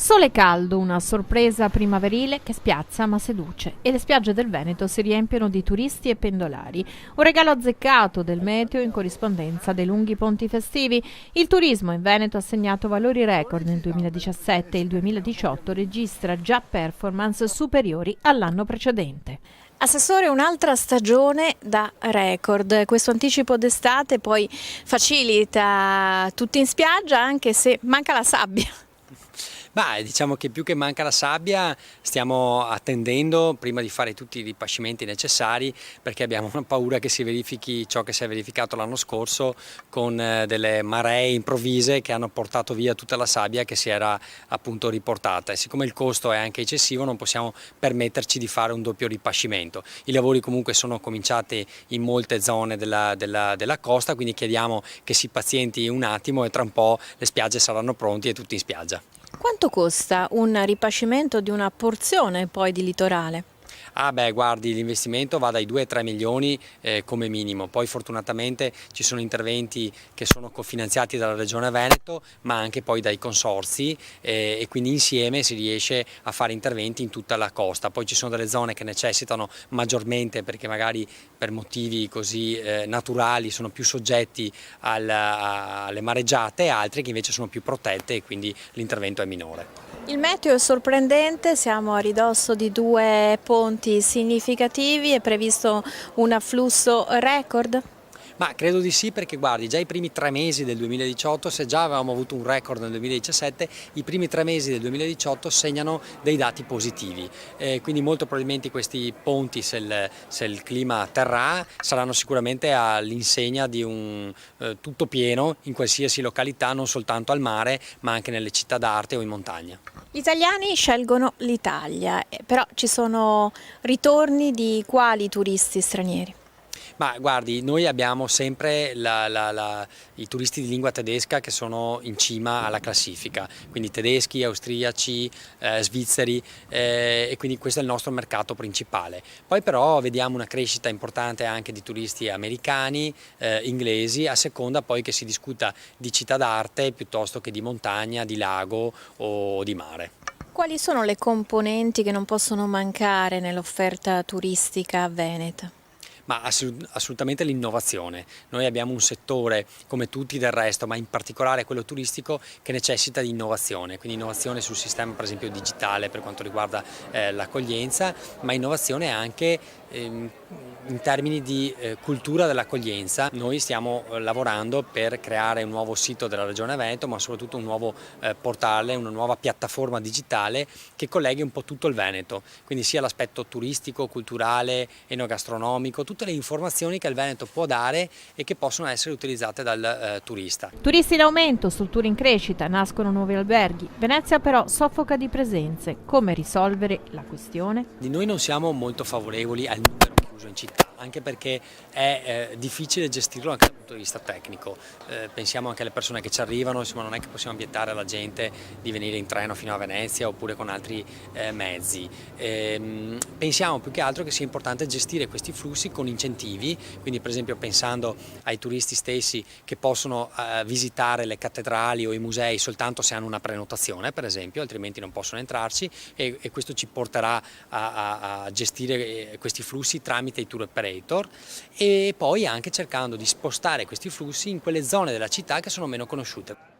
Sole caldo, una sorpresa primaverile che spiazza ma seduce e le spiagge del Veneto si riempiono di turisti e pendolari. Un regalo azzeccato del meteo in corrispondenza dei lunghi ponti festivi. Il turismo in Veneto ha segnato valori record nel 2017 e il 2018 registra già performance superiori all'anno precedente. Assessore, un'altra stagione da record. Questo anticipo d'estate poi facilita tutti in spiaggia anche se manca la sabbia. Diciamo che più che manca la sabbia stiamo attendendo prima di fare tutti i ripascimenti necessari, perché abbiamo una paura che si verifichi ciò che si è verificato l'anno scorso con delle maree improvvise che hanno portato via tutta la sabbia che si era appunto riportata, e siccome il costo è anche eccessivo non possiamo permetterci di fare un doppio ripascimento. I lavori comunque sono cominciati in molte zone della costa, quindi chiediamo che si pazienti un attimo e tra un po' le spiagge saranno pronte e tutti in spiaggia. Quanto costa un ripascimento di una porzione poi di litorale? Guardi, l'investimento va dai 2 ai 3 milioni come minimo, poi fortunatamente ci sono interventi che sono cofinanziati dalla Regione Veneto ma anche poi dai consorzi, e quindi insieme si riesce a fare interventi in tutta la costa. Poi ci sono delle zone che necessitano maggiormente, perché magari per motivi così naturali sono più soggetti alle mareggiate, e altre che invece sono più protette e quindi l'intervento è minore. Il meteo è sorprendente, siamo a ridosso di due ponti significativi, è previsto un afflusso record? Ma credo di sì, perché guardi, già i primi 3 mesi del 2018, se già avevamo avuto un record nel 2017, i primi 3 mesi del 2018 segnano dei dati positivi, quindi molto probabilmente questi ponti, se il clima terrà, saranno sicuramente all'insegna di un tutto pieno in qualsiasi località, non soltanto al mare ma anche nelle città d'arte o in montagna. Gli italiani scelgono l'Italia, però ci sono ritorni di quali turisti stranieri? Ma guardi, noi abbiamo sempre i turisti di lingua tedesca che sono in cima alla classifica, quindi tedeschi, austriaci, svizzeri, e quindi questo è il nostro mercato principale. Poi però vediamo una crescita importante anche di turisti americani, inglesi, a seconda poi che si discuta di città d'arte piuttosto che di montagna, di lago o di mare. Quali sono le componenti che non possono mancare nell'offerta turistica veneta? Assolutamente l'innovazione. Noi abbiamo un settore come tutti del resto, ma in particolare quello turistico, che necessita di innovazione, quindi innovazione sul sistema per esempio digitale per quanto riguarda l'accoglienza, ma innovazione anche in termini di cultura dell'accoglienza. Noi stiamo lavorando per creare un nuovo sito della Regione Veneto, ma soprattutto un nuovo portale, una nuova piattaforma digitale che colleghi un po' tutto il Veneto, quindi sia l'aspetto turistico, culturale, enogastronomico, tutte le informazioni che il Veneto può dare e che possono essere utilizzate dal turista. Turisti in aumento, strutture in crescita, nascono nuovi alberghi. Venezia però soffoca di presenze. Come risolvere la questione? Noi non siamo molto favorevoli al numero chiuso in città, anche perché è difficile gestirlo anche dal punto di vista tecnico. Pensiamo anche alle persone che ci arrivano, insomma non è che possiamo vietare alla gente di venire in treno fino a Venezia oppure con altri mezzi. Pensiamo più che altro che sia importante gestire questi flussi con incentivi, quindi per esempio pensando ai turisti stessi che possono visitare le cattedrali o i musei soltanto se hanno una prenotazione, per esempio, altrimenti non possono entrarci, e questo ci porterà a gestire questi flussi tramite i tour operator, e poi anche cercando di spostare questi flussi in quelle zone della città che sono meno conosciute.